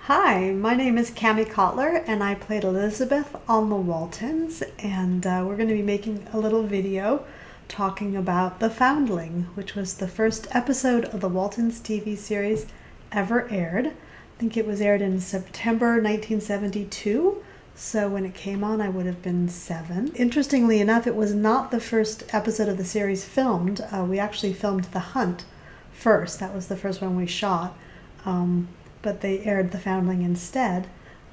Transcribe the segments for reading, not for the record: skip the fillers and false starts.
Hi, my name is Cami Cotler and I played Elizabeth on the Waltons, and we're going to be making a little video talking about The Foundling, which was the first episode of the Waltons TV series ever aired. I think it was aired in September 1972, so when it came on I would have been 7. Interestingly enough, it was not the first episode of the series filmed. We actually filmed The Hunt first. That was the first one we shot. But they aired The Foundling instead.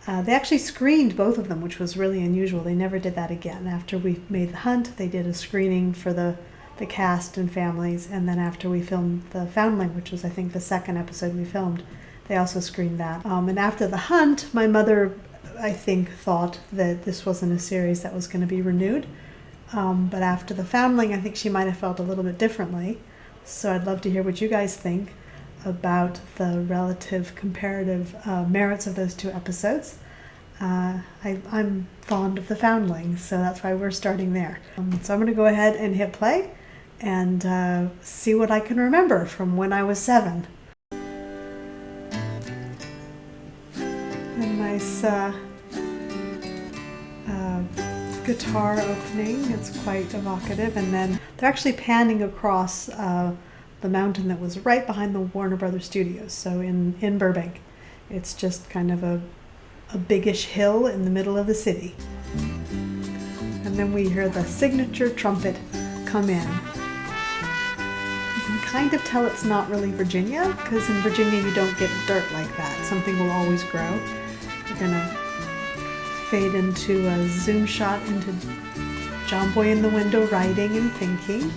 They actually screened both of them, which was really unusual. They never did that again. After we made The Hunt, they did a screening for the cast and families, and then after we filmed The Foundling, which was I think the second episode we filmed, they also screened that. And after The Hunt, my mother, I think, thought that this wasn't a series that was going to be renewed. But after The Foundling, I think she might have felt a little bit differently. So I'd love to hear what you guys think about the relative comparative merits of those two episodes. I'm fond of The Foundling, so that's why we're starting there. So I'm going to go ahead and hit play and see what I can remember from when I was 7. A nice guitar opening. It's quite evocative, and then they're actually panning across the mountain that was right behind the Warner Brothers studios, so in Burbank. It's just kind of a biggish hill in the middle of the city. And then we hear the signature trumpet come in. You can kind of tell it's not really Virginia, because in Virginia you don't get dirt like that. Something will always grow. We're gonna fade into a zoom shot into John Boy in the window writing and thinking.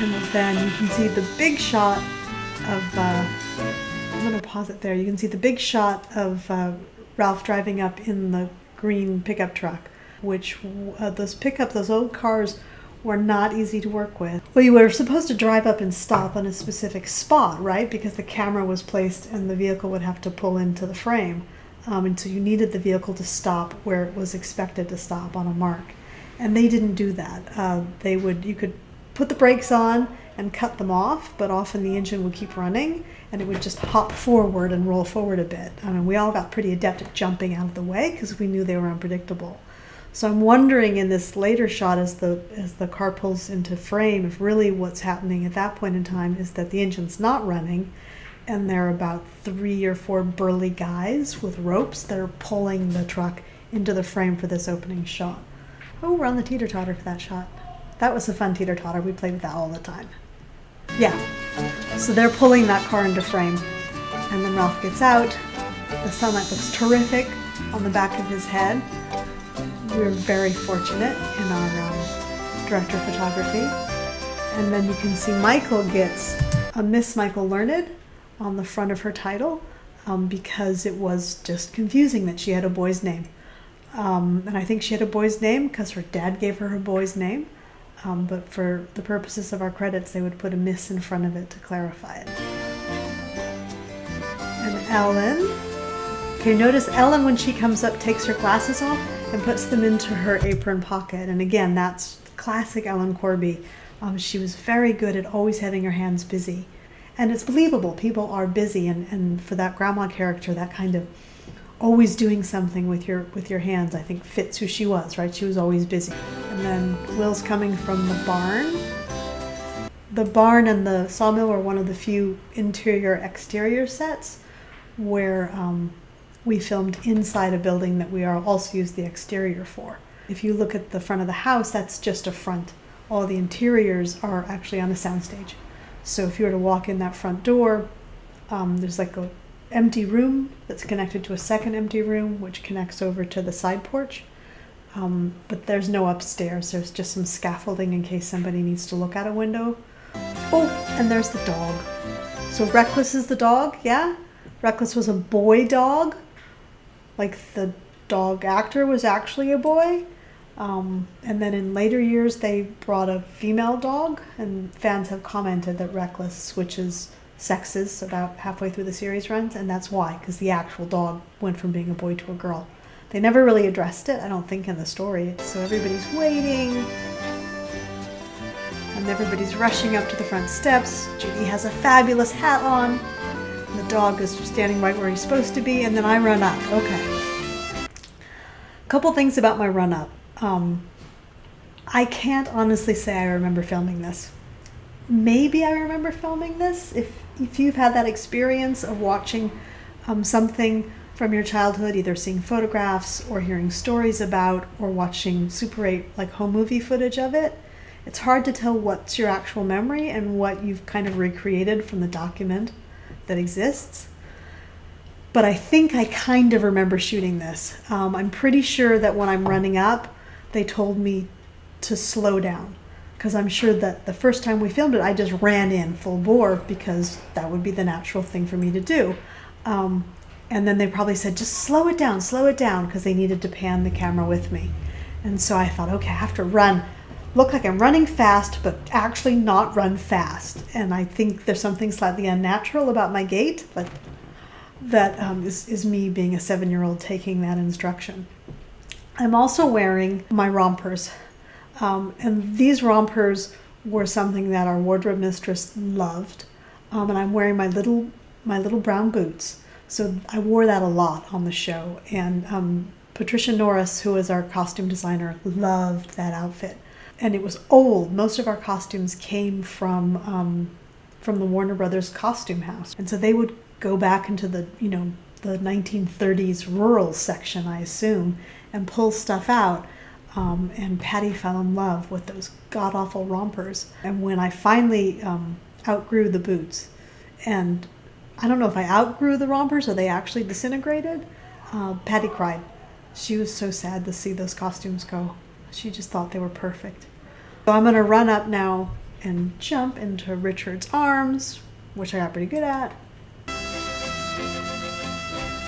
And then you can see the big shot of, I'm going to pause it there. You can see the big shot of Ralph driving up in the green pickup truck, which those old cars were not easy to work with. Well, you were supposed to drive up and stop on a specific spot, right? Because the camera was placed and the vehicle would have to pull into the frame. And so you needed the vehicle to stop where it was expected to stop on a mark. And they didn't do that. You could put the brakes on and cut them off, but often the engine would keep running and it would just hop forward and roll forward a bit. I mean, we all got pretty adept at jumping out of the way because we knew they were unpredictable. So I'm wondering in this later shot as the car pulls into frame, if really what's happening at that point in time is that the engine's not running and there are about 3 or 4 burly guys with ropes that are pulling the truck into the frame for this opening shot. Oh, we're on the teeter-totter for that shot. That was a fun teeter-totter. We played with that all the time. Yeah. So they're pulling that car into frame. And then Ralph gets out. The sunlight looks terrific on the back of his head. We're very fortunate in our director of photography. And then you can see Michael gets a Miss Michael Learned on the front of her title because it was just confusing that she had a boy's name. And I think she had a boy's name because her dad gave her boy's name. But for the purposes of our credits, they would put a miss in front of it to clarify it. And Ellen. Okay, notice Ellen, when she comes up, takes her glasses off and puts them into her apron pocket. And again, that's classic Ellen Corby. She was very good at always having her hands busy. And it's believable. People are busy. And for that grandma character, that kind of always doing something with your hands, I think fits who she was, right? She was always busy. And then Will's coming from the barn. The barn and the sawmill were one of the few interior-exterior sets where we filmed inside a building that we also used the exterior for. If you look at the front of the house, that's just a front. All the interiors are actually on a soundstage. So if you were to walk in that front door, there's like a empty room that's connected to a second empty room which connects over to the side porch, but there's no upstairs. There's just some scaffolding in case somebody needs to look out a window. Oh, and there's the dog. So Reckless is the dog. Yeah, Reckless was a boy dog, like the dog actor was actually a boy. And then in later years they brought a female dog, and fans have commented that Reckless switches sexes about halfway through the series runs, and that's why, because the actual dog went from being a boy to a girl. They never really addressed it, I don't think, in the story, so everybody's waiting and everybody's rushing up to the front steps. Judy has a fabulous hat on. The dog is standing right where he's supposed to be, and then I run up. Okay. Couple things about my run up. I can't honestly say I remember filming this. Maybe I remember filming this. If you've had that experience of watching something from your childhood, either seeing photographs or hearing stories about, or watching Super 8 like home movie footage of it, it's hard to tell what's your actual memory and what you've kind of recreated from the document that exists. But I think I kind of remember shooting this. I'm pretty sure that when I'm running up, they told me to slow down, because I'm sure that the first time we filmed it, I just ran in full bore because that would be the natural thing for me to do. And then they probably said, just slow it down, because they needed to pan the camera with me. And so I thought, okay, I have to run, look like I'm running fast, but actually not run fast. And I think there's something slightly unnatural about my gait, but that is me being a 7-year-old taking that instruction. I'm also wearing my rompers. And these rompers were something that our wardrobe mistress loved. And I'm wearing my little brown boots. So I wore that a lot on the show. And Patricia Norris, who is our costume designer, loved that outfit. And it was old. Most of our costumes came from the Warner Brothers costume house. And so they would go back into the 1930s rural section, I assume, and pull stuff out. And Patty fell in love with those god-awful rompers. And when I finally outgrew the boots, and I don't know if I outgrew the rompers or they actually disintegrated, Patty cried. She was so sad to see those costumes go. She just thought they were perfect. So I'm going to run up now and jump into Richard's arms, which I got pretty good at.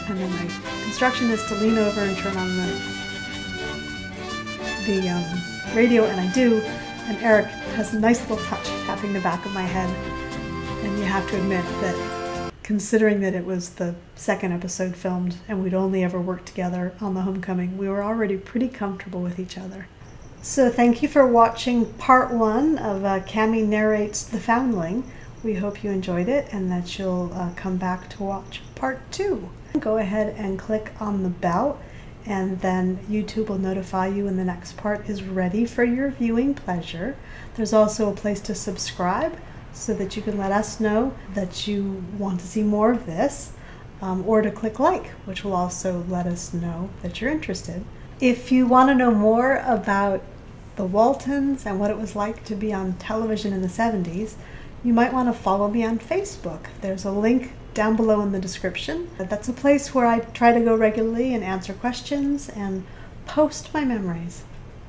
And then my instruction is to lean over and turn on the radio, and I do. And Eric has a nice little touch tapping the back of my head. And you have to admit that, considering that it was the second episode filmed and we'd only ever worked together on the homecoming, we were already pretty comfortable with each other. So thank you for watching part 1 of Cami Narrates The Foundling. We hope you enjoyed it and that you'll come back to watch part 2. Go ahead and click on the bell, and then YouTube will notify you when the next part is ready for your viewing pleasure. There's also a place to subscribe so that you can let us know that you want to see more of this, or to click like, which will also let us know that you're interested. If you want to know more about the Waltons and what it was like to be on television in the 70s, you might want to follow me on Facebook. There's a link down below in the description. That's a place where I try to go regularly and answer questions and post my memories.